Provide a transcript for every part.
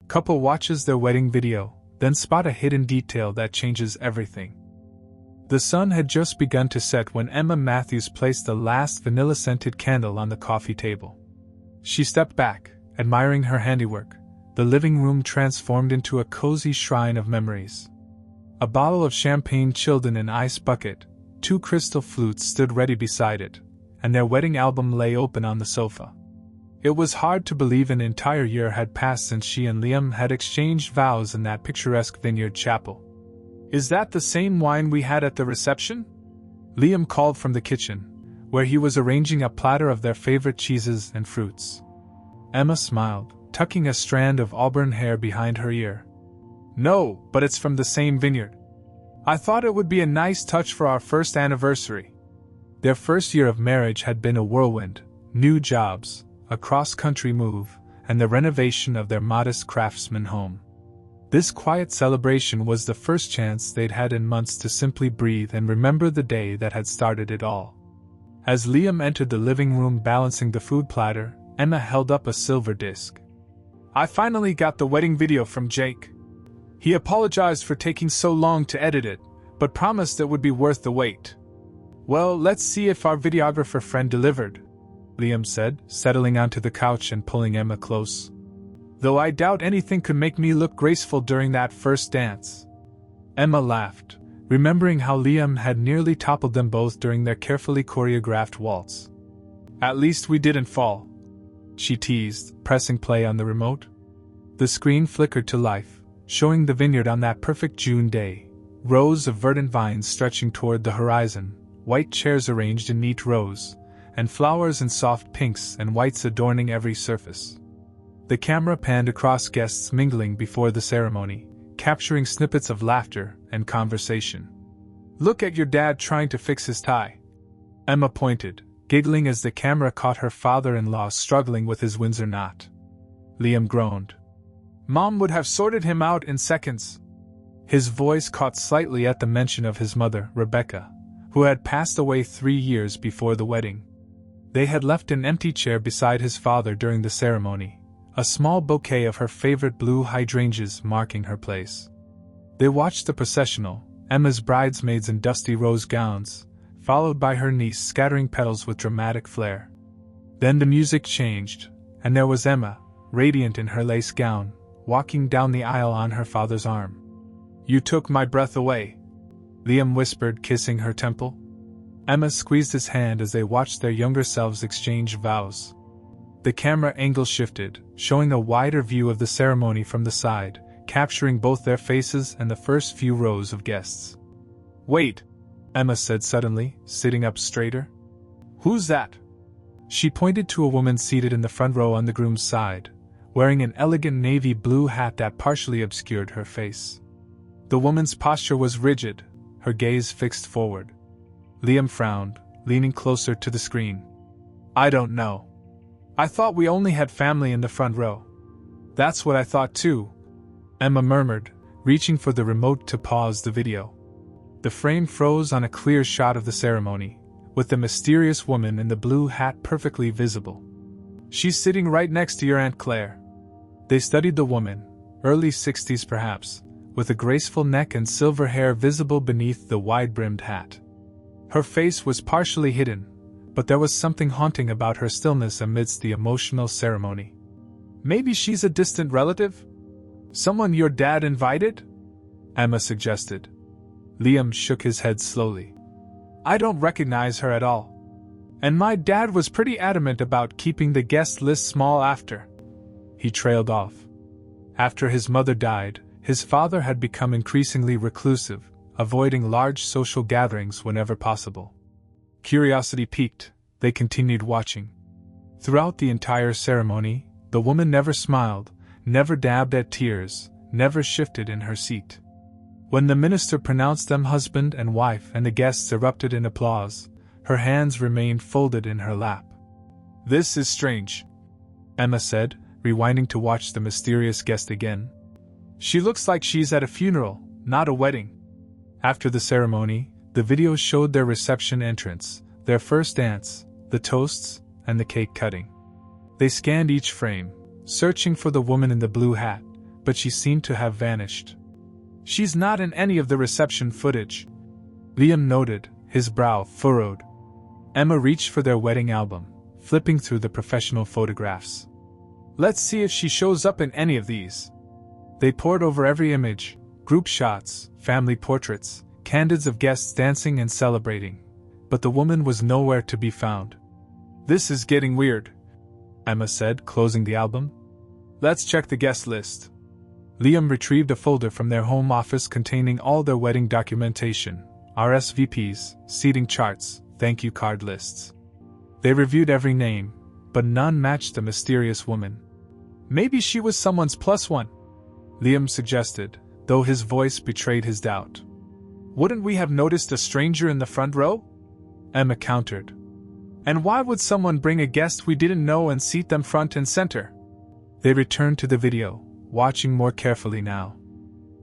Couple watches their wedding video, then spot a hidden detail that changes everything. The sun had just begun to set when Emma Matthews placed the last vanilla-scented candle on the coffee table. She stepped back, admiring her handiwork. The living room transformed into a cozy shrine of memories. A bottle of champagne chilled in an ice bucket, 2 crystal flutes stood ready beside it, and their wedding album lay open on the sofa. It was hard to believe an entire year had passed since she and Liam had exchanged vows in that picturesque vineyard chapel. "Is that the same wine we had at the reception?" Liam called from the kitchen, where he was arranging a platter of their favorite cheeses and fruits. Emma smiled, tucking a strand of auburn hair behind her ear. "No, but it's from the same vineyard. I thought it would be a nice touch for our first anniversary." Their first year of marriage had been a whirlwind: new jobs, a cross-country move, and the renovation of their modest craftsman home. This quiet celebration was the first chance they'd had in months to simply breathe and remember the day that had started it all. As Liam entered the living room balancing the food platter, Emma held up a silver disc. "I finally got the wedding video from Jake. He apologized for taking so long to edit it, but promised it would be worth the wait." "Well, let's see if our videographer friend delivered," Liam said, settling onto the couch and pulling Emma close. "Though I doubt anything could make me look graceful during that first dance." Emma laughed, remembering how Liam had nearly toppled them both during their carefully choreographed waltz. "At least we didn't fall," she teased, pressing play on the remote. The screen flickered to life, showing the vineyard on that perfect June day, rows of verdant vines stretching toward the horizon, white chairs arranged in neat rows, and flowers in soft pinks and whites adorning every surface. The camera panned across guests mingling before the ceremony, capturing snippets of laughter and conversation. "Look at your dad trying to fix his tie," Emma pointed, giggling as the camera caught her father-in-law struggling with his Windsor knot. Liam groaned. "Mom would have sorted him out in seconds." His voice caught slightly at the mention of his mother, Rebecca, who had passed away 3 years before the wedding. They had left an empty chair beside his father during the ceremony, a small bouquet of her favorite blue hydrangeas marking her place. They watched the processional, Emma's bridesmaids in dusty rose gowns, followed by her niece scattering petals with dramatic flair. Then the music changed, and there was Emma, radiant in her lace gown, walking down the aisle on her father's arm. "You took my breath away," Liam whispered, kissing her temple. Emma squeezed his hand as they watched their younger selves exchange vows. The camera angle shifted, showing a wider view of the ceremony from the side, capturing both their faces and the first few rows of guests. "Wait," Emma said suddenly, sitting up straighter. "Who's that?" She pointed to a woman seated in the front row on the groom's side, wearing an elegant navy blue hat that partially obscured her face. The woman's posture was rigid, her gaze fixed forward. Liam frowned, leaning closer to the screen. "I don't know. I thought we only had family in the front row." "That's what I thought too," Emma murmured, reaching for the remote to pause the video. The frame froze on a clear shot of the ceremony, with the mysterious woman in the blue hat perfectly visible. "She's sitting right next to your Aunt Claire." They studied the woman, early 60s perhaps, with a graceful neck and silver hair visible beneath the wide-brimmed hat. Her face was partially hidden, but there was something haunting about her stillness amidst the emotional ceremony. "Maybe she's a distant relative? Someone your dad invited?" Emma suggested. Liam shook his head slowly. "I don't recognize her at all. And my dad was pretty adamant about keeping the guest list small after." He trailed off. After his mother died, his father had become increasingly reclusive, avoiding large social gatherings whenever possible. Curiosity piqued, they continued watching. Throughout the entire ceremony, the woman never smiled, never dabbed at tears, never shifted in her seat. When the minister pronounced them husband and wife and the guests erupted in applause, her hands remained folded in her lap. "This is strange," Emma said, rewinding to watch the mysterious guest again. "She looks like she's at a funeral, not a wedding." After the ceremony, the video showed their reception entrance, their first dance, the toasts, and the cake cutting. They scanned each frame, searching for the woman in the blue hat, but she seemed to have vanished. She's not in any of the reception footage, Liam noted, his brow furrowed. Emma reached for their wedding album, flipping through the professional photographs. Let's see if she shows up in any of these. They pored over every image, group shots, family portraits, candids of guests dancing and celebrating, but the woman was nowhere to be found. This is getting weird, Emma said, closing the album. Let's check the guest list. Liam retrieved a folder from their home office containing all their wedding documentation, RSVPs, seating charts, thank you card lists. They reviewed every name, but none matched the mysterious woman. Maybe she was someone's plus one, Liam suggested, though his voice betrayed his doubt. Wouldn't we have noticed a stranger in the front row? Emma countered. And why would someone bring a guest we didn't know and seat them front and center? They returned to the video, watching more carefully now.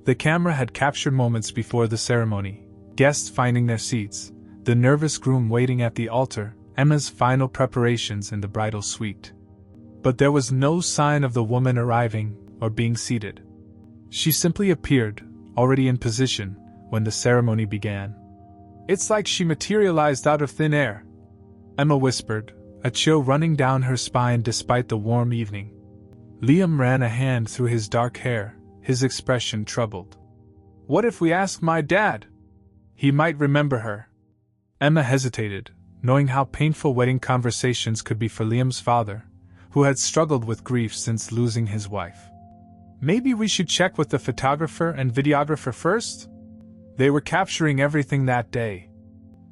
The camera had captured moments before the ceremony, guests finding their seats, the nervous groom waiting at the altar, Emma's final preparations in the bridal suite. But there was no sign of the woman arriving or being seated. She simply appeared, already in position, when the ceremony began. It's like she materialized out of thin air, Emma whispered, a chill running down her spine despite the warm evening. Liam ran a hand through his dark hair, his expression troubled. What if we ask my dad? He might remember her. Emma hesitated, knowing how painful wedding conversations could be for Liam's father, who had struggled with grief since losing his wife. Maybe we should check with the photographer and videographer first? They were capturing everything that day.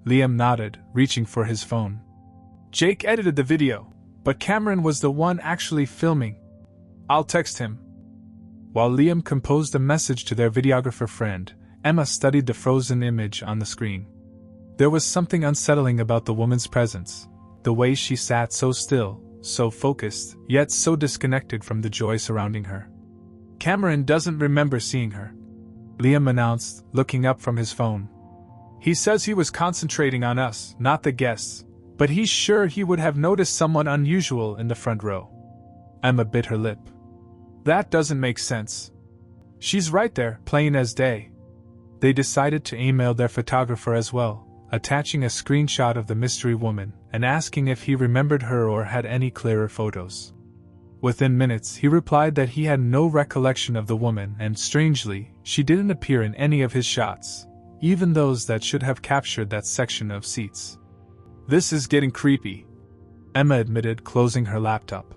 Liam nodded, reaching for his phone. Jake edited the video, but Cameron was the one actually filming. I'll text him. While Liam composed a message to their videographer friend, Emma studied the frozen image on the screen. There was something unsettling about the woman's presence, the way she sat so still, so focused, yet so disconnected from the joy surrounding her. Cameron doesn't remember seeing her, Liam announced, looking up from his phone. He says he was concentrating on us, not the guests, but he's sure he would have noticed someone unusual in the front row. Emma bit her lip. That doesn't make sense. She's right there, plain as day. They decided to email their photographer as well, attaching a screenshot of the mystery woman and asking if he remembered her or had any clearer photos. Within minutes, he replied that he had no recollection of the woman and, strangely, she didn't appear in any of his shots, even those that should have captured that section of seats. This is getting creepy, Emma admitted, closing her laptop.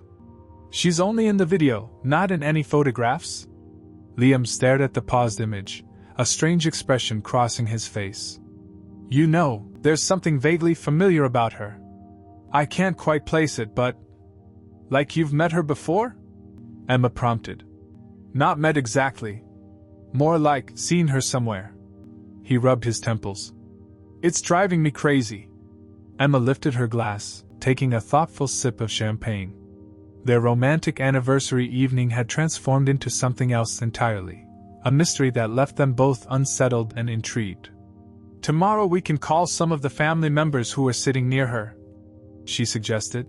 She's only in the video, not in any photographs? Liam stared at the paused image, a strange expression crossing his face. You know, there's something vaguely familiar about her. I can't quite place it, but... Like you've met her before? Emma prompted. Not met exactly. More like seen her somewhere. He rubbed his temples. It's driving me crazy. Emma lifted her glass, taking a thoughtful sip of champagne. Their romantic anniversary evening had transformed into something else entirely, a mystery that left them both unsettled and intrigued. Tomorrow we can call some of the family members who were sitting near her, she suggested.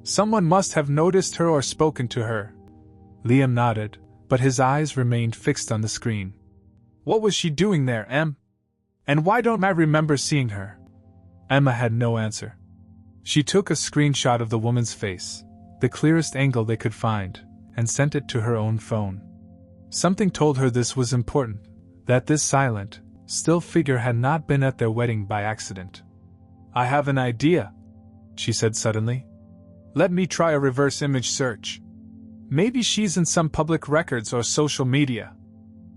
Someone must have noticed her or spoken to her. Liam nodded, but his eyes remained fixed on the screen. What was she doing there, Em? And why don't I remember seeing her? Emma had no answer. She took a screenshot of the woman's face, the clearest angle they could find, and sent it to her own phone. Something told her this was important, that this silent, still figure had not been at their wedding by accident. I have an idea, she said suddenly. Let me try a reverse image search. Maybe she's in some public records or social media.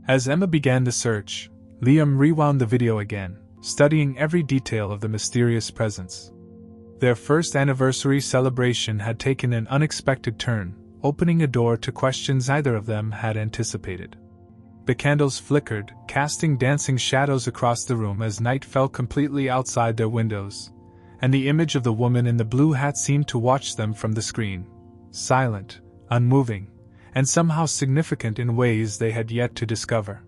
As Emma began the search, Liam rewound the video again, studying every detail of the mysterious presence. Their first anniversary celebration had taken an unexpected turn, opening a door to questions neither of them had anticipated. The candles flickered, casting dancing shadows across the room as night fell completely outside their windows, and the image of the woman in the blue hat seemed to watch them from the screen, silent, unmoving, and somehow significant in ways they had yet to discover.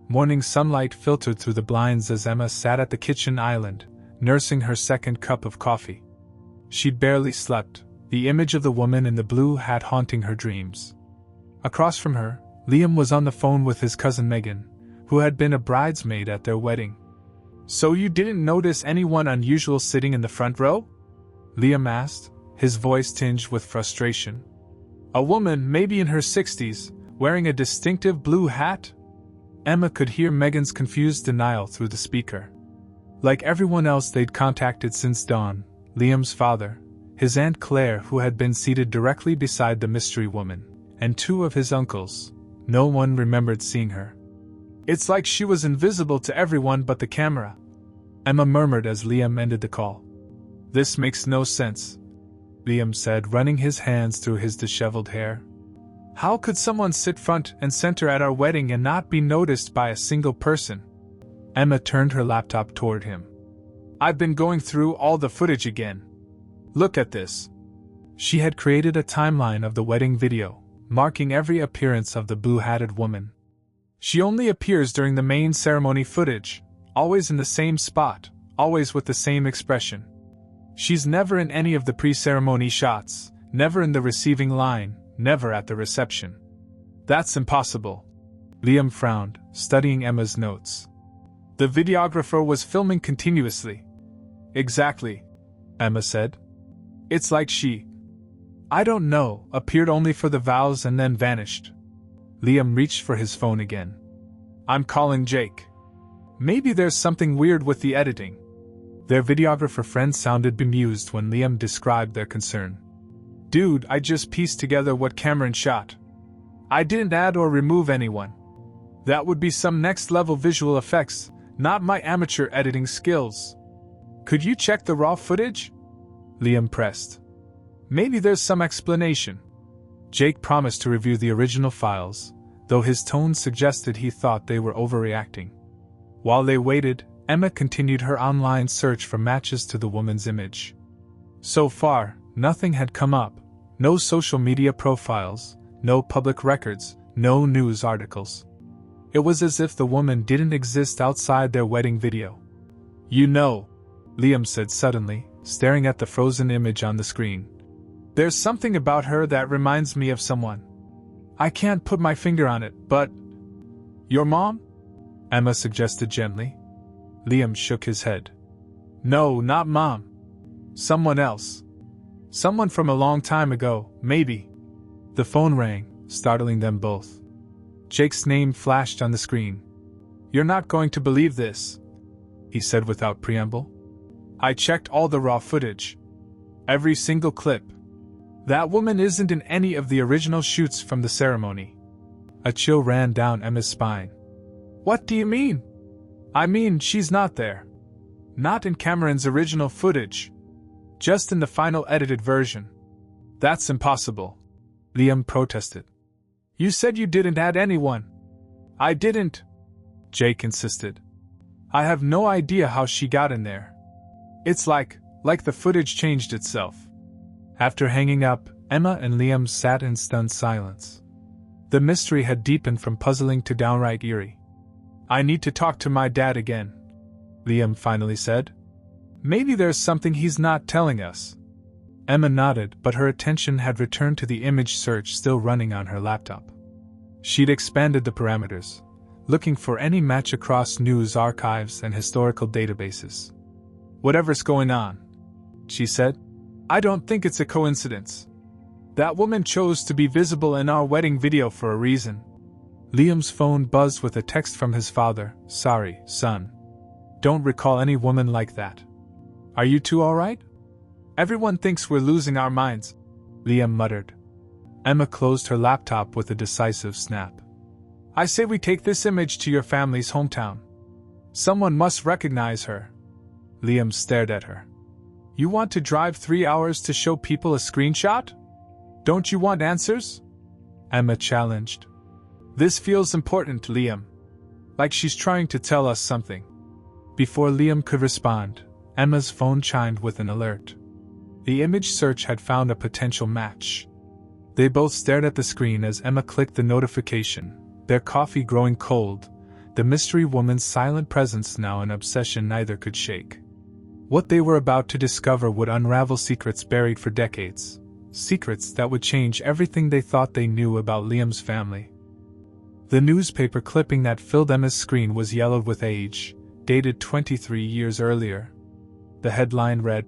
Morning sunlight filtered through the blinds as Emma sat at the kitchen island, nursing her second cup of coffee. She'd barely slept, the image of the woman in the blue hat haunting her dreams. Across from her, Liam was on the phone with his cousin Megan, who had been a bridesmaid at their wedding. "So you didn't notice anyone unusual sitting in the front row?" Liam asked, his voice tinged with frustration. "A woman, maybe in her 60s, wearing a distinctive blue hat?" Emma could hear Megan's confused denial through the speaker. Like everyone else they'd contacted since dawn, Liam's father, his Aunt Claire who had been seated directly beside the mystery woman, and two of his uncles, no one remembered seeing her. "It's like she was invisible to everyone but the camera," Emma murmured as Liam ended the call. "This makes no sense," Liam said, running his hands through his disheveled hair. "How could someone sit front and center at our wedding and not be noticed by a single person?" Emma turned her laptop toward him. "I've been going through all the footage again. Look at this." She had created a timeline of the wedding video, marking every appearance of the blue-hatted woman. She only appears during the main ceremony footage, always in the same spot, always with the same expression. She's never in any of the pre-ceremony shots, never in the receiving line, never at the reception. "That's impossible." Liam frowned, studying Emma's notes. "The videographer was filming continuously." "Exactly," Emma said. "It's like she, I don't know, appeared only for the vows and then vanished." Liam reached for his phone again. "I'm calling Jake. Maybe there's something weird with the editing." Their videographer friend sounded bemused when Liam described their concern. "Dude, I just pieced together what Cameron shot. I didn't add or remove anyone. That would be some next-level visual effects, not my amateur editing skills. Could you check the raw footage?" Liam pressed. "Maybe there's some explanation." Jake promised to review the original files, though his tone suggested he thought they were overreacting. While they waited, Emma continued her online search for matches to the woman's image. So far, nothing had come up. No social media profiles, no public records, no news articles. It was as if the woman didn't exist outside their wedding video. "You know," Liam said suddenly, staring at the frozen image on the screen. "There's something about her that reminds me of someone. I can't put my finger on it, but..." "Your mom?" Emma suggested gently. Liam shook his head. "No, not Mom. Someone else. Someone from a long time ago, maybe." The phone rang, startling them both. Jake's name flashed on the screen. "You're not going to believe this," he said without preamble. "I checked all the raw footage. Every single clip. That woman isn't in any of the original shoots from the ceremony." A chill ran down Emma's spine. "What do you mean?" "I mean, she's not there. Not in Cameron's original footage. Just in the final edited version." "That's impossible," Liam protested. "You said you didn't add anyone." "I didn't," Jake insisted. "I have no idea how she got in there. It's like the footage changed itself." After hanging up, Emma and Liam sat in stunned silence. The mystery had deepened from puzzling to downright eerie. "I need to talk to my dad again," Liam finally said. "Maybe there's something he's not telling us." Emma nodded, but her attention had returned to the image search still running on her laptop. She'd expanded the parameters, looking for any match across news archives and historical databases. "Whatever's going on," she said, "I don't think it's a coincidence. That woman chose to be visible in our wedding video for a reason." Liam's phone buzzed with a text from his father. "Sorry, son. Don't recall any woman like that. Are you two alright?" "Everyone thinks we're losing our minds," Liam muttered. Emma closed her laptop with a decisive snap. "I say we take this image to your family's hometown. Someone must recognize her." Liam stared at her. "You want to drive 3 hours to show people a screenshot? Don't you want answers?" Emma challenged. "This feels important, Liam. Like she's trying to tell us something." Before Liam could respond, Emma's phone chimed with an alert. The image search had found a potential match. They both stared at the screen as Emma clicked the notification, their coffee growing cold, the mystery woman's silent presence now an obsession neither could shake. What they were about to discover would unravel secrets buried for decades, secrets that would change everything they thought they knew about Liam's family. The newspaper clipping that filled Emma's screen was yellowed with age, dated 23 years earlier. The headline read,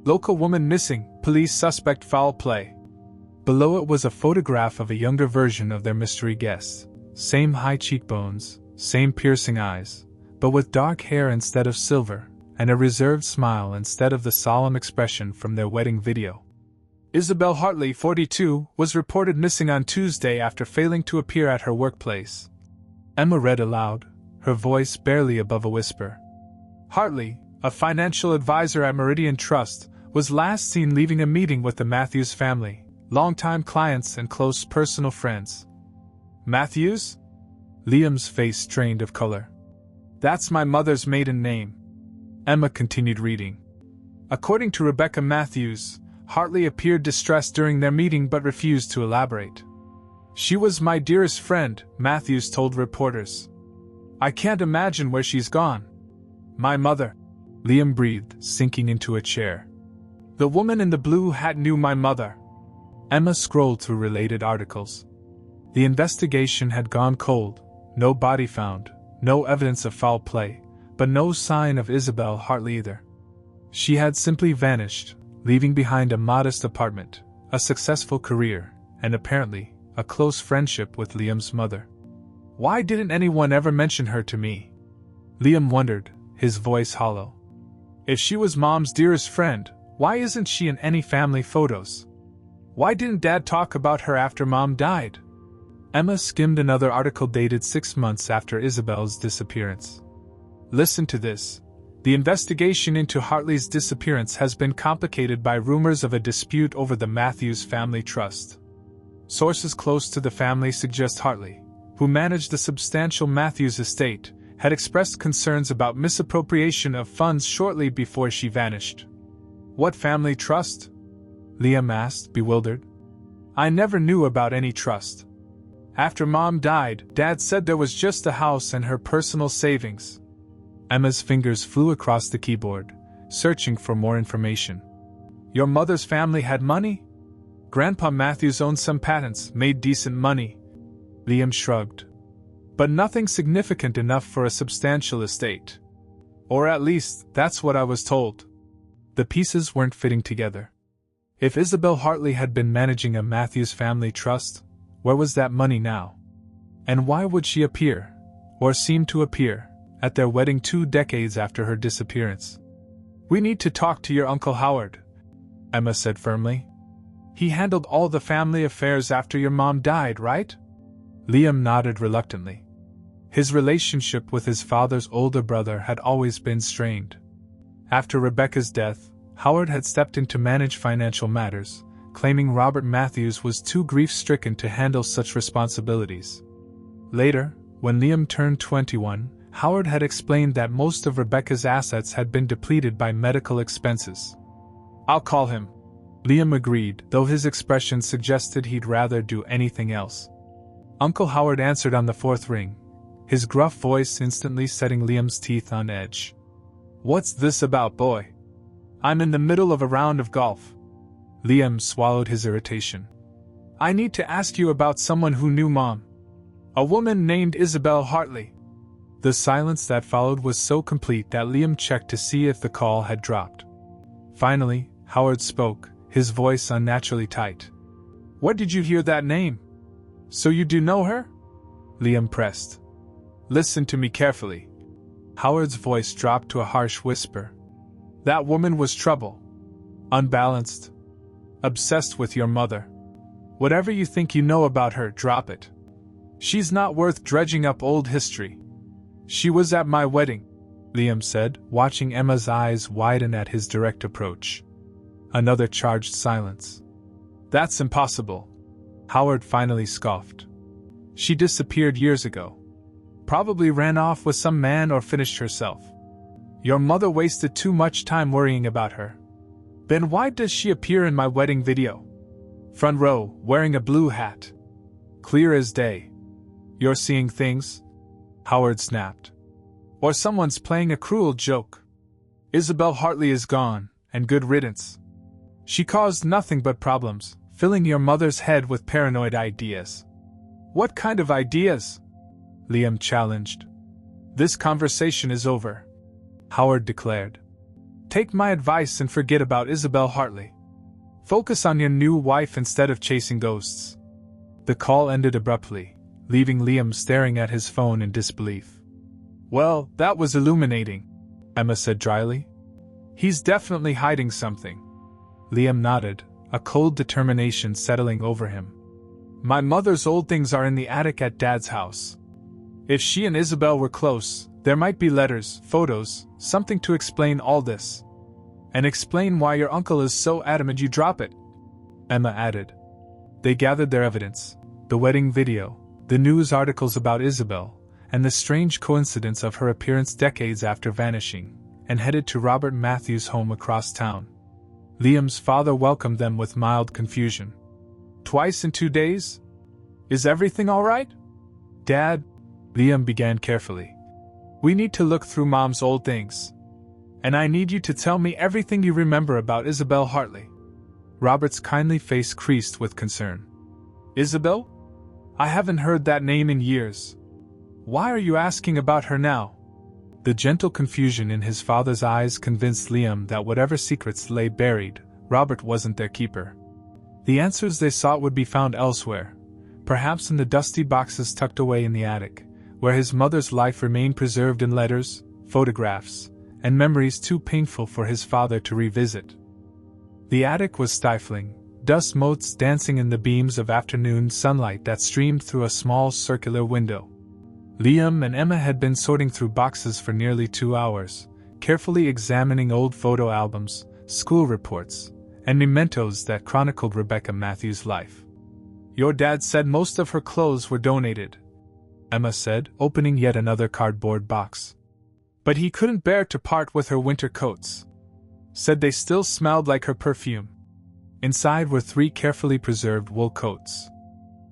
"Local woman missing, police suspect foul play." Below it was a photograph of a younger version of their mystery guest. Same high cheekbones, same piercing eyes, but with dark hair instead of silver, and a reserved smile instead of the solemn expression from their wedding video. Isabel Hartley, 42, was reported missing on Tuesday after failing to appear at her workplace. Emma read aloud, her voice barely above a whisper. Hartley, a financial advisor at Meridian Trust, was last seen leaving a meeting with the Matthews family, longtime clients and close personal friends. Matthews? Liam's face strained of color. That's my mother's maiden name. Emma continued reading. According to Rebecca Matthews, Hartley appeared distressed during their meeting but refused to elaborate. She was my dearest friend, Matthews told reporters. I can't imagine where she's gone. My mother, Liam breathed, sinking into a chair. The woman in the blue hat knew my mother. Emma scrolled through related articles. The investigation had gone cold, no body found, no evidence of foul play, but no sign of Isabel Hartley either. She had simply vanished, leaving behind a modest apartment, a successful career, and apparently, a close friendship with Liam's mother. Why didn't anyone ever mention her to me? Liam wondered, his voice hollow. If she was Mom's dearest friend, why isn't she in any family photos? Why didn't Dad talk about her after Mom died? Emma skimmed another article dated 6 months after Isabel's disappearance. Listen to this. The investigation into Hartley's disappearance has been complicated by rumors of a dispute over the Matthews family trust. Sources close to the family suggest Hartley, who managed the substantial Matthews estate, had expressed concerns about misappropriation of funds shortly before she vanished. What family trust? Liam asked, bewildered. I never knew about any trust. After Mom died, Dad said there was just a house and her personal savings. Emma's fingers flew across the keyboard, searching for more information. Your mother's family had money? Grandpa Matthews owned some patents, made decent money. Liam shrugged. But nothing significant enough for a substantial estate. Or at least, that's what I was told. The pieces weren't fitting together. If Isabel Hartley had been managing a Matthews family trust, where was that money now? And why would she appear, or seem to appear, at their wedding 2 decades after her disappearance? We need to talk to your Uncle Howard, Emma said firmly. He handled all the family affairs after your mom died, right? Liam nodded reluctantly. His relationship with his father's older brother had always been strained. After Rebecca's death, Howard had stepped in to manage financial matters, claiming Robert Matthews was too grief-stricken to handle such responsibilities. Later, when Liam turned 21, Howard had explained that most of Rebecca's assets had been depleted by medical expenses. I'll call him. Liam agreed, though his expression suggested he'd rather do anything else. Uncle Howard answered on the 4th ring, his gruff voice instantly setting Liam's teeth on edge. What's this about, boy? I'm in the middle of a round of golf. Liam swallowed his irritation. I need to ask you about someone who knew Mom. A woman named Isabel Hartley. The silence that followed was so complete that Liam checked to see if the call had dropped. Finally, Howard spoke, his voice unnaturally tight. Where did you hear that name? So you do know her? Liam pressed. Listen to me carefully. Howard's voice dropped to a harsh whisper. That woman was trouble. Unbalanced. Obsessed with your mother. Whatever you think you know about her, drop it. She's not worth dredging up old history. She was at my wedding, Liam said, watching Emma's eyes widen at his direct approach. Another charged silence. That's impossible. Howard finally scoffed. She disappeared years ago. Probably ran off with some man or finished herself. Your mother wasted too much time worrying about her. Then why does she appear in my wedding video? Front row, wearing a blue hat. Clear as day. You're seeing things? Howard snapped. Or someone's playing a cruel joke. Isabel Hartley is gone, and good riddance. She caused nothing but problems, filling your mother's head with paranoid ideas. What kind of ideas? Liam challenged. This conversation is over, Howard declared. Take my advice and forget about Isabel Hartley. Focus on your new wife instead of chasing ghosts. The call ended abruptly, leaving Liam staring at his phone in disbelief. Well, that was illuminating, Emma said dryly. He's definitely hiding something. Liam nodded, a cold determination settling over him. My mother's old things are in the attic at Dad's house. If she and Isabel were close, there might be letters, photos, something to explain all this. And explain why your uncle is so adamant you drop it, Emma added. They gathered their evidence, the wedding video, the news articles about Isabel, and the strange coincidence of her appearance decades after vanishing, and headed to Robert Matthews' home across town. Liam's father welcomed them with mild confusion. Twice in 2 days? Is everything all right? Dad, Liam began carefully. We need to look through Mom's old things. And I need you to tell me everything you remember about Isabel Hartley. Robert's kindly face creased with concern. Isabel? I haven't heard that name in years. Why are you asking about her now? The gentle confusion in his father's eyes convinced Liam that whatever secrets lay buried, Robert wasn't their keeper. The answers they sought would be found elsewhere, perhaps in the dusty boxes tucked away in the attic, where his mother's life remained preserved in letters, photographs, and memories too painful for his father to revisit. The attic was stifling, dust motes dancing in the beams of afternoon sunlight that streamed through a small circular window. Liam and Emma had been sorting through boxes for nearly 2 hours, carefully examining old photo albums, school reports, and mementos that chronicled Rebecca Matthews' life. Your dad said most of her clothes were donated, Emma said, opening yet another cardboard box. But he couldn't bear to part with her winter coats. Said they still smelled like her perfume. Inside were 3 carefully preserved wool coats.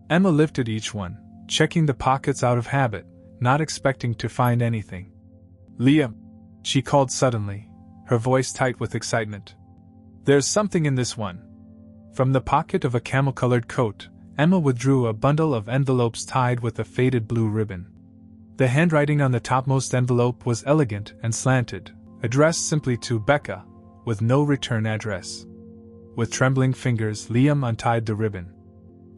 Emma lifted each one, checking the pockets out of habit, not expecting to find anything. Liam, she called suddenly, her voice tight with excitement. There's something in this one. From the pocket of a camel-colored coat, Emma withdrew a bundle of envelopes tied with a faded blue ribbon. The handwriting on the topmost envelope was elegant and slanted, addressed simply to Becca, with no return address. With trembling fingers, Liam untied the ribbon.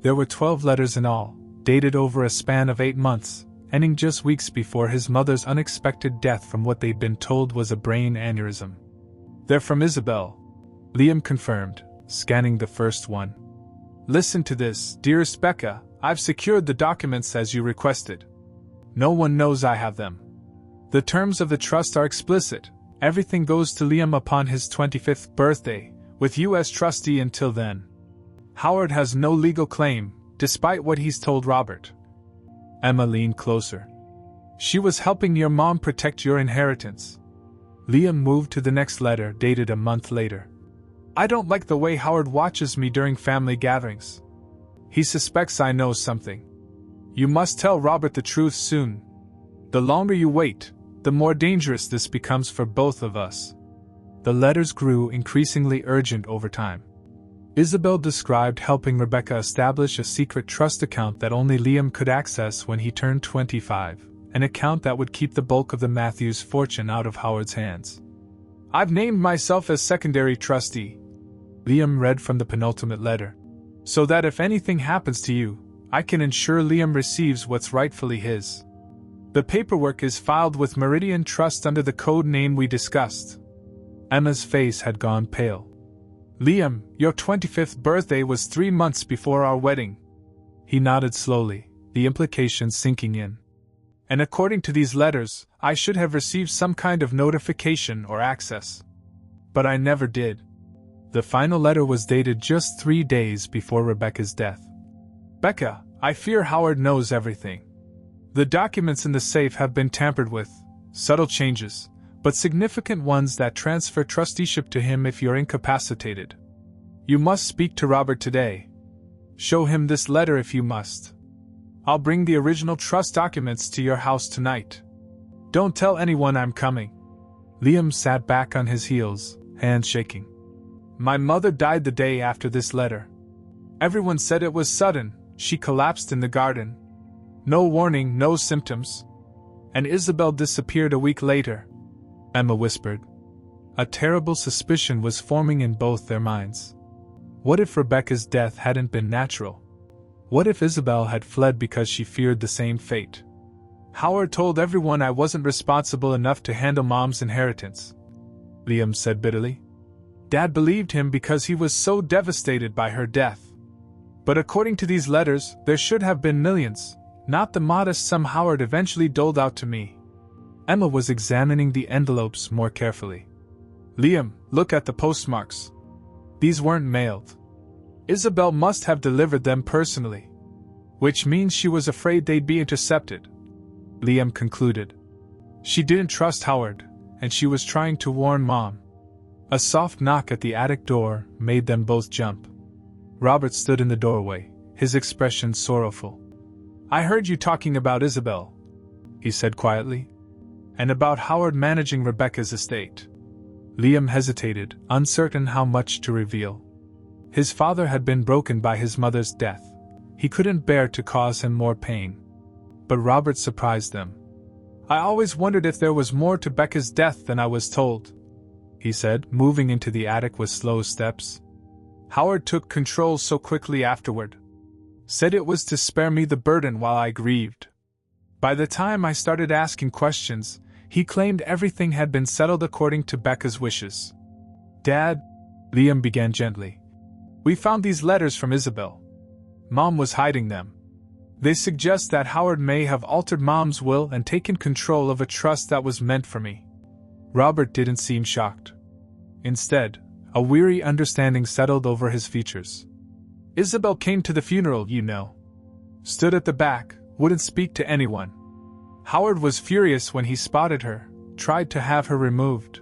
There were 12 letters in all, dated over a span of 8 months, ending just weeks before his mother's unexpected death from what they'd been told was a brain aneurysm. They're from Isabel, Liam confirmed, scanning the first one. Listen to this, dearest Becca, I've secured the documents as you requested. No one knows I have them. The terms of the trust are explicit. Everything goes to Liam upon his 25th birthday, with you as trustee until then. Howard has no legal claim, despite what he's told Robert. Emma leaned closer. She was helping your mom protect your inheritance. Liam moved to the next letter, dated a month later. I don't like the way Howard watches me during family gatherings. He suspects I know something. You must tell Robert the truth soon. The longer you wait, the more dangerous this becomes for both of us. The letters grew increasingly urgent over time. Isabel described helping Rebecca establish a secret trust account that only Liam could access when he turned 25, an account that would keep the bulk of the Matthews fortune out of Howard's hands. I've named myself as secondary trustee, Liam read from the penultimate letter, so that if anything happens to you, I can ensure Liam receives what's rightfully his. The paperwork is filed with Meridian Trust under the code name we discussed. Emma's face had gone pale. Liam, your 25th birthday was 3 months before our wedding. He nodded slowly, the implications sinking in. And according to these letters, I should have received some kind of notification or access. But I never did. The final letter was dated just 3 days before Rebecca's death. Becca, I fear Howard knows everything. The documents in the safe have been tampered with, subtle changes, but significant ones that transfer trusteeship to him if you're incapacitated. You must speak to Robert today. Show him this letter if you must. I'll bring the original trust documents to your house tonight. Don't tell anyone I'm coming. Liam sat back on his heels, hands shaking. My mother died the day after this letter. Everyone said it was sudden. She collapsed in the garden. No warning, no symptoms. And Isabel disappeared a week later, Emma whispered. A terrible suspicion was forming in both their minds. What if Rebecca's death hadn't been natural? What if Isabel had fled because she feared the same fate? Howard told everyone I wasn't responsible enough to handle Mom's inheritance, Liam said bitterly. Dad believed him because he was so devastated by her death. But according to these letters, there should have been millions, not the modest sum Howard eventually doled out to me. Emma was examining the envelopes more carefully. Liam, look at the postmarks. These weren't mailed. Isabel must have delivered them personally. Which means she was afraid they'd be intercepted, Liam concluded. She didn't trust Howard, and she was trying to warn Mom. A soft knock at the attic door made them both jump. Robert stood in the doorway, his expression sorrowful. I heard you talking about Isabel, he said quietly. And about Howard managing Rebecca's estate. Liam hesitated, uncertain how much to reveal. His father had been broken by his mother's death. He couldn't bear to cause him more pain. But Robert surprised them. I always wondered if there was more to Becca's death than I was told, he said, moving into the attic with slow steps. Howard took control so quickly afterward. Said it was to spare me the burden while I grieved. By the time I started asking questions, he claimed everything had been settled according to Becca's wishes. Dad, Liam began gently. We found these letters from Isabel. Mom was hiding them. They suggest that Howard may have altered Mom's will and taken control of a trust that was meant for me. Robert didn't seem shocked. Instead, a weary understanding settled over his features. Isabel came to the funeral, you know. Stood at the back, wouldn't speak to anyone. Howard was furious when he spotted her, tried to have her removed.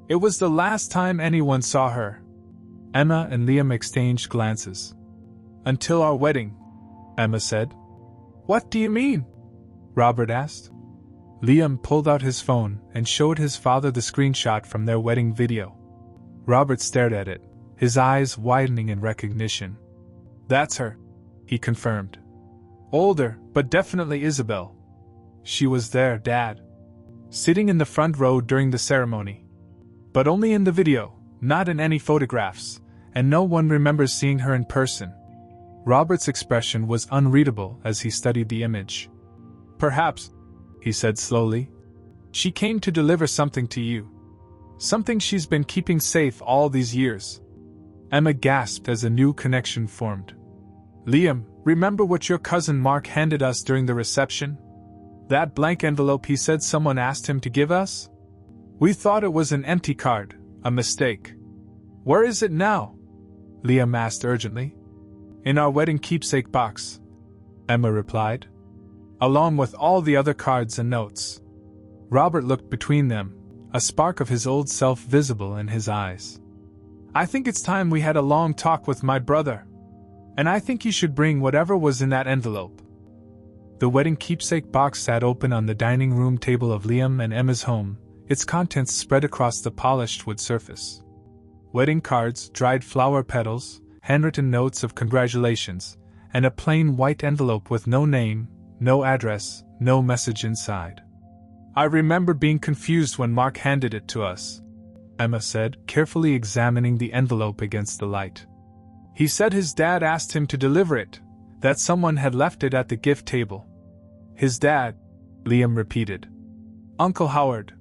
It was the last time anyone saw her. Emma and Liam exchanged glances. Until our wedding, Emma said. What do you mean? Robert asked. Liam pulled out his phone and showed his father the screenshot from their wedding video. Robert stared at it, his eyes widening in recognition. That's her, he confirmed. Older, but definitely Isabel. She was there, Dad. Sitting in the front row during the ceremony. But only in the video, not in any photographs, and no one remembers seeing her in person. Robert's expression was unreadable as he studied the image. Perhaps, he said slowly, she came to deliver something to you. Something she's been keeping safe all these years. Emma gasped as a new connection formed. Liam, remember what your cousin Mark handed us during the reception? That blank envelope he said someone asked him to give us? We thought it was an empty card, a mistake. Where is it now? Liam asked urgently. In our wedding keepsake box, Emma replied, along with all the other cards and notes. Robert looked between them, a spark of his old self visible in his eyes. I think it's time we had a long talk with my brother. And I think you should bring whatever was in that envelope. The wedding keepsake box sat open on the dining room table of Liam and Emma's home, its contents spread across the polished wood surface. Wedding cards, dried flower petals, handwritten notes of congratulations, and a plain white envelope with no name, no address, no message inside. I remember being confused when Mark handed it to us, Emma said, carefully examining the envelope against the light. He said his dad asked him to deliver it, that someone had left it at the gift table. His dad, Liam repeated. Uncle Howard.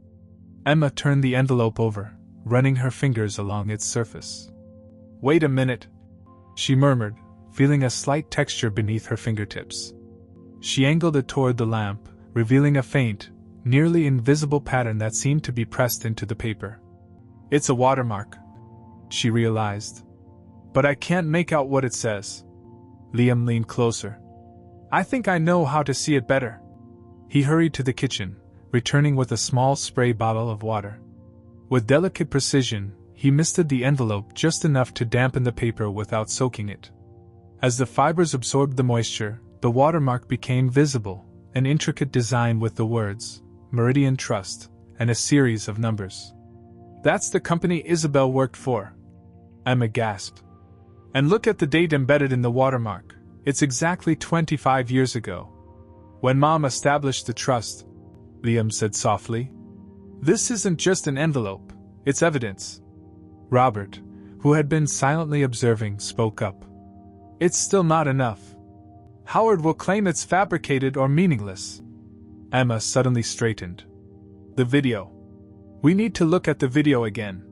Emma turned the envelope over, running her fingers along its surface. Wait a minute, she murmured, feeling a slight texture beneath her fingertips. She angled it toward the lamp, revealing a faint, nearly invisible pattern that seemed to be pressed into the paper. It's a watermark, she realized. But I can't make out what it says. Liam leaned closer. I think I know how to see it better. He hurried to the kitchen, returning with a small spray bottle of water. With delicate precision, he misted the envelope just enough to dampen the paper without soaking it. As the fibers absorbed the moisture, the watermark became visible, an intricate design with the words, Meridian Trust, and a series of numbers. That's the company Isabel worked for, Emma gasped. And look at the date embedded in the watermark. It's exactly 25 years ago. When Mom established the trust, Liam said softly. This isn't just an envelope, it's evidence. Robert, who had been silently observing, spoke up. It's still not enough. Howard will claim it's fabricated or meaningless. Emma suddenly straightened. The video. We need to look at the video again.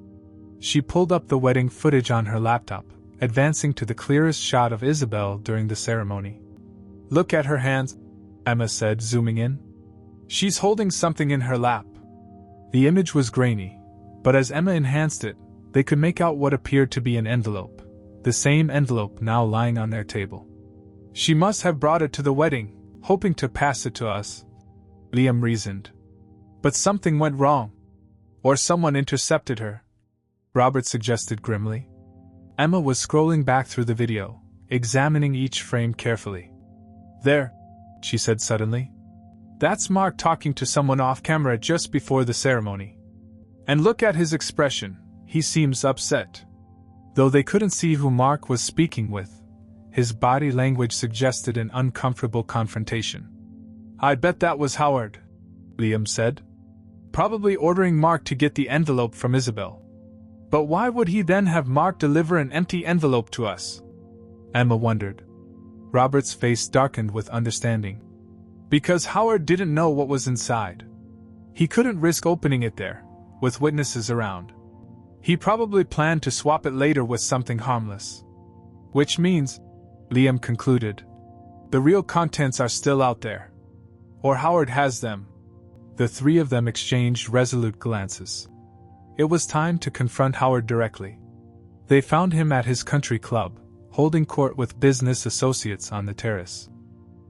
She pulled up the wedding footage on her laptop, advancing to the clearest shot of Isabel during the ceremony. Look at her hands, Emma said, zooming in. She's holding something in her lap. The image was grainy, but as Emma enhanced it, they could make out what appeared to be an envelope, the same envelope now lying on their table. She must have brought it to the wedding, hoping to pass it to us, Liam reasoned. But something went wrong. Or someone intercepted her, Robert suggested grimly. Emma was scrolling back through the video, examining each frame carefully. There, she said suddenly. That's Mark talking to someone off camera just before the ceremony. And look at his expression, he seems upset. Though they couldn't see who Mark was speaking with, his body language suggested an uncomfortable confrontation. I bet that was Howard, Liam said. Probably ordering Mark to get the envelope from Isabel. But why would he then have Mark deliver an empty envelope to us? Emma wondered. Robert's face darkened with understanding. Because Howard didn't know what was inside. He couldn't risk opening it there, with witnesses around. He probably planned to swap it later with something harmless. Which means, Liam concluded, the real contents are still out there. Or Howard has them. The three of them exchanged resolute glances. It was time to confront Howard directly. They found him at his country club, holding court with business associates on the terrace.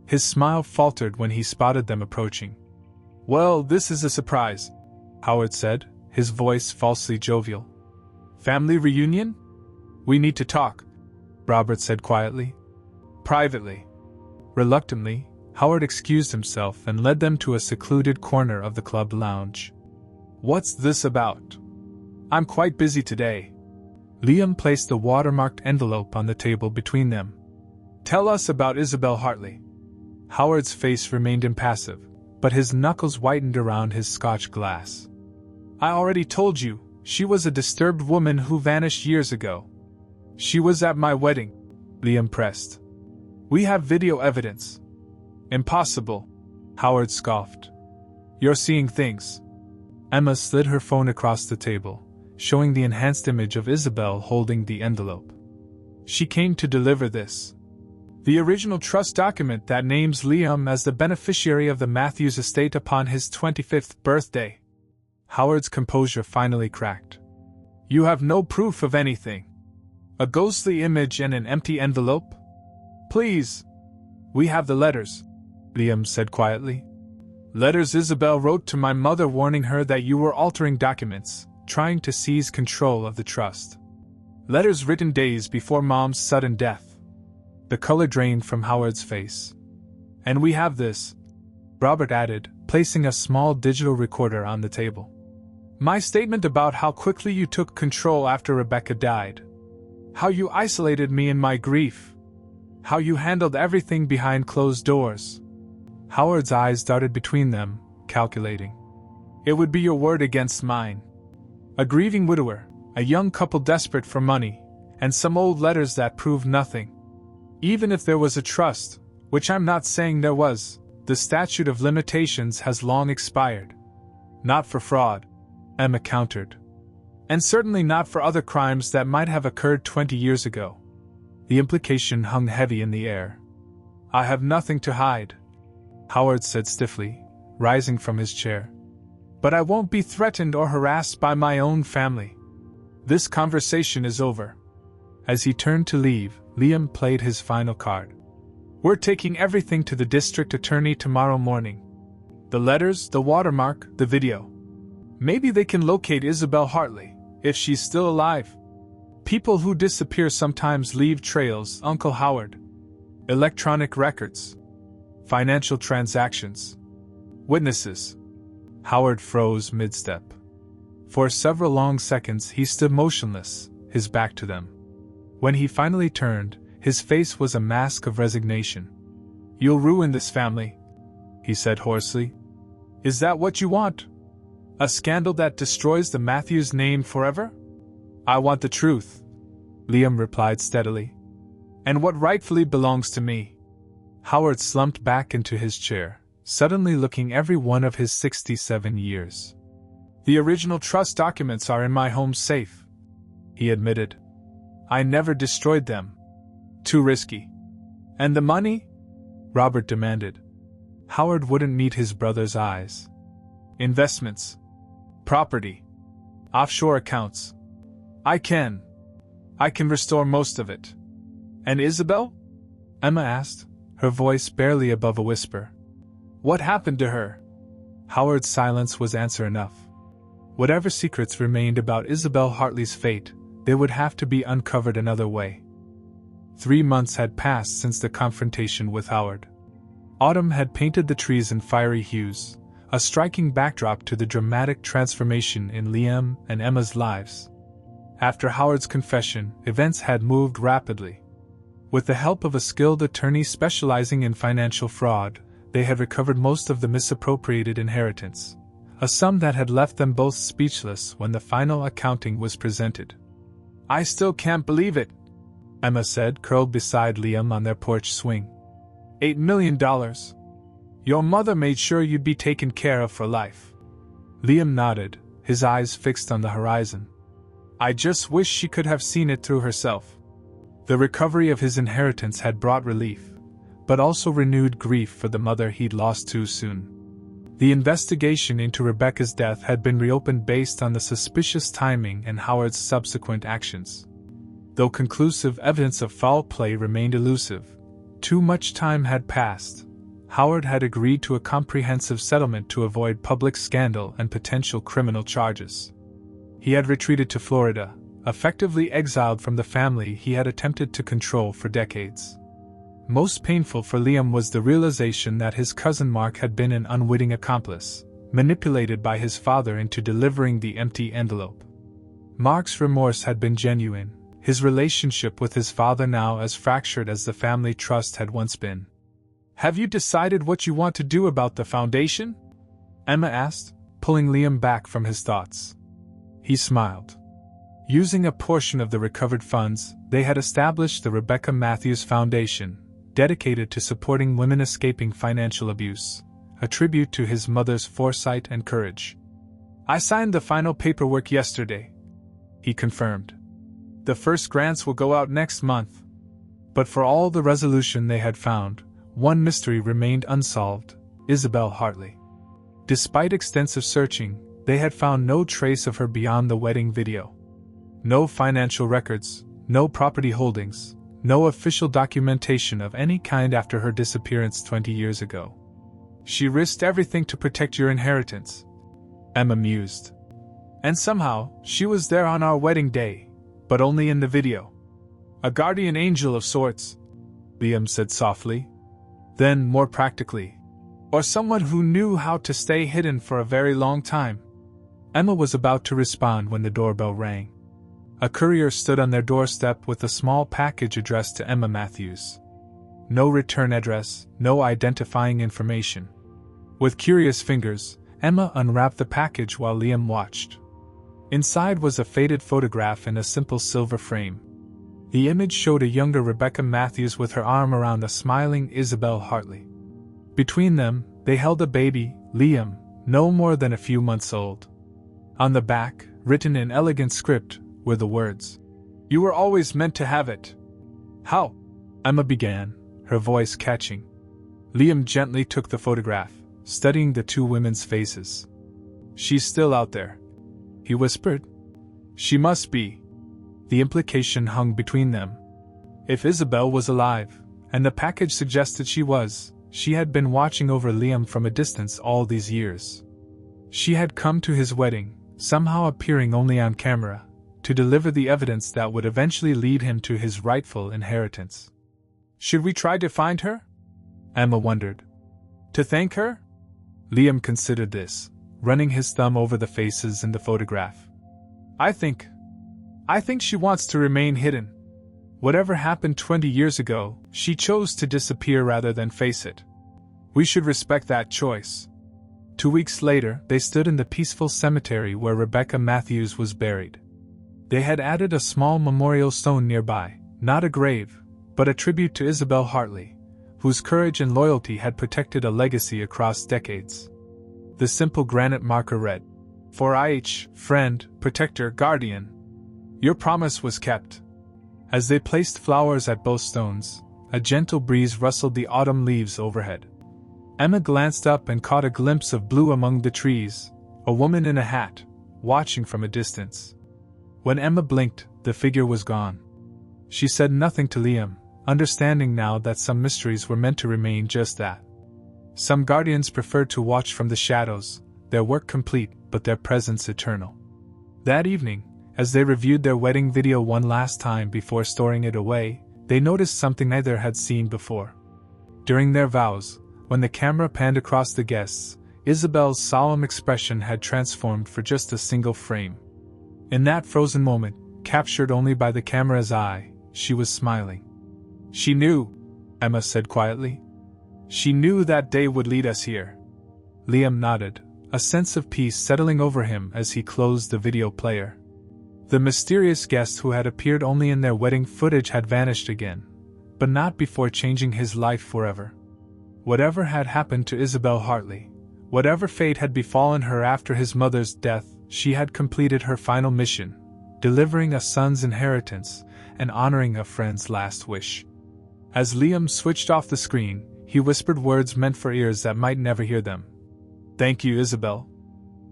His smile faltered when he spotted them approaching. Well, this is a surprise, Howard said, his voice falsely jovial. Family reunion? We need to talk, Robert said quietly. Privately. Reluctantly, Howard excused himself and led them to a secluded corner of the club lounge. What's this about? I'm quite busy today. Liam placed the watermarked envelope on the table between them. Tell us about Isabel Hartley. Howard's face remained impassive, but his knuckles whitened around his Scotch glass. I already told you, she was a disturbed woman who vanished years ago. She was at my wedding, Liam pressed. We have video evidence. Impossible, Howard scoffed. You're seeing things. Emma slid her phone across the table, showing the enhanced image of Isabel holding the envelope. She came to deliver this. The original trust document that names Liam as the beneficiary of the Matthews estate upon his 25th birthday. Howard's composure finally cracked. You have no proof of anything. A ghostly image and an empty envelope? Please. We have the letters, Liam said quietly. Letters Isabel wrote to my mother warning her that you were altering documents, trying to seize control of the trust. Letters written days before Mom's sudden death. The color drained from Howard's face. And we have this, Robert added, placing a small digital recorder on the table. My statement about how quickly you took control after Rebecca died. How you isolated me in my grief. How you handled everything behind closed doors. Howard's eyes darted between them, calculating. It would be your word against mine. A grieving widower, a young couple desperate for money, and some old letters that proved nothing. Even if there was a trust, which I'm not saying there was, the statute of limitations has long expired. Not for fraud, Emma countered. And certainly not for other crimes that might have occurred 20 years ago. The implication hung heavy in the air. I have nothing to hide, Howard said stiffly, rising from his chair. But I won't be threatened or harassed by my own family. This conversation is over. As he turned to leave, Liam played his final card. We're taking everything to the district attorney tomorrow morning. The letters, the watermark, the video. Maybe they can locate Isabel Hartley, if she's still alive. People who disappear sometimes leave trails, Uncle Howard. Electronic records. Financial transactions. Witnesses. Howard froze mid-step. For several long seconds he stood motionless, his back to them. When he finally turned, his face was a mask of resignation. You'll ruin this family, he said hoarsely. Is that what you want? A scandal that destroys the Matthews name forever? I want the truth, Liam replied steadily. And what rightfully belongs to me. Howard slumped back into his chair, suddenly looking every one of his 67 years. The original trust documents are in my home safe, he admitted. I never destroyed them. Too risky. And the money? Robert demanded. Howard wouldn't meet his brother's eyes. Investments. Property. Offshore accounts. I can restore most of it. And Isabel? Emma asked, her voice barely above a whisper. What happened to her? Howard's silence was answer enough. Whatever secrets remained about Isabel Hartley's fate, they would have to be uncovered another way. 3 months had passed since the confrontation with Howard. Autumn had painted the trees in fiery hues, a striking backdrop to the dramatic transformation in Liam and Emma's lives. After Howard's confession, events had moved rapidly. With the help of a skilled attorney specializing in financial fraud, they had recovered most of the misappropriated inheritance, a sum that had left them both speechless when the final accounting was presented. I still can't believe it, Emma said, curled beside Liam on their porch swing. $8 million. Your mother made sure you'd be taken care of for life. Liam nodded, his eyes fixed on the horizon. I just wish she could have seen it through herself. The recovery of his inheritance had brought relief, but also renewed grief for the mother he'd lost too soon. The investigation into Rebecca's death had been reopened based on the suspicious timing and Howard's subsequent actions. Though conclusive evidence of foul play remained elusive, too much time had passed. Howard had agreed to a comprehensive settlement to avoid public scandal and potential criminal charges. He had retreated to Florida, effectively exiled from the family he had attempted to control for decades. Most painful for Liam was the realization that his cousin Mark had been an unwitting accomplice, manipulated by his father into delivering the empty envelope. Mark's remorse had been genuine, his relationship with his father now as fractured as the family trust had once been. Have you decided what you want to do about the foundation? Emma asked, pulling Liam back from his thoughts. He smiled. Using a portion of the recovered funds, they had established the Rebecca Matthews Foundation, dedicated to supporting women escaping financial abuse, a tribute to his mother's foresight and courage. I signed the final paperwork yesterday, he confirmed. The first grants will go out next month. But for all the resolution they had found, one mystery remained unsolved: Isabel Hartley. Despite extensive searching, they had found no trace of her beyond the wedding video. No financial records, no property holdings, no official documentation of any kind after her disappearance 20 years ago. She risked everything to protect your inheritance, Emma mused. And somehow, she was there on our wedding day, but only in the video. A guardian angel of sorts, Liam said softly. Then, more practically, or someone who knew how to stay hidden for a very long time. Emma was about to respond when the doorbell rang. A courier stood on their doorstep with a small package addressed to Emma Matthews. No return address, no identifying information. With curious fingers, Emma unwrapped the package while Liam watched. Inside was a faded photograph in a simple silver frame. The image showed a younger Rebecca Matthews with her arm around a smiling Isabel Hartley. Between them, they held a baby, Liam, no more than a few months old. On the back, written in elegant script, were the words, "You were always meant to have it." How? Emma began, her voice catching. Liam gently took the photograph, studying the two women's faces. "She's still out there," he whispered. "She must be." The implication hung between them. If Isabel was alive, and the package suggested she had been watching over Liam from a distance all these years. She had come to his wedding, somehow appearing only on camera, to deliver the evidence that would eventually lead him to his rightful inheritance. Should we try to find her? Emma wondered. To thank her? Liam considered this, running his thumb over the faces in the photograph. I think she wants to remain hidden. Whatever happened 20 years ago, she chose to disappear rather than face it. We should respect that choice. 2 weeks later, they stood in the peaceful cemetery where Rebecca Matthews was buried. They had added a small memorial stone nearby, not a grave, but a tribute to Isabel Hartley, whose courage and loyalty had protected a legacy across decades. The simple granite marker read, "For IH, friend, protector, guardian. Your promise was kept." As they placed flowers at both stones, a gentle breeze rustled the autumn leaves overhead. Emma glanced up and caught a glimpse of blue among the trees, a woman in a hat, watching from a distance. When Emma blinked, the figure was gone. She said nothing to Liam, understanding now that some mysteries were meant to remain just that. Some guardians preferred to watch from the shadows, their work complete but their presence eternal. That evening, as they reviewed their wedding video one last time before storing it away, they noticed something neither had seen before. During their vows, when the camera panned across the guests, Isabel's solemn expression had transformed for just a single frame. In that frozen moment, captured only by the camera's eye, she was smiling. "She knew," Emma said quietly. "She knew that day would lead us here." Liam nodded, a sense of peace settling over him as he closed the video player. The mysterious guest who had appeared only in their wedding footage had vanished again, but not before changing his life forever. Whatever had happened to Isabel Hartley, whatever fate had befallen her after his mother's death, she had completed her final mission, delivering a son's inheritance and honoring a friend's last wish. As Liam switched off the screen, he whispered words meant for ears that might never hear them. "Thank you, Isabel.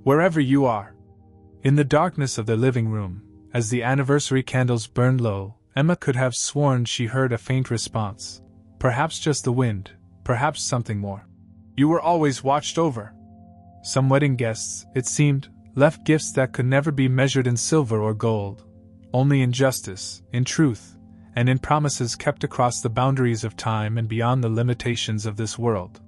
Wherever you are." In the darkness of the living room, as the anniversary candles burned low, Emma could have sworn she heard a faint response. Perhaps just the wind, perhaps something more. "You were always watched over." Some wedding guests, it seemed, left gifts that could never be measured in silver or gold, only in justice, in truth, and in promises kept across the boundaries of time and beyond the limitations of this world.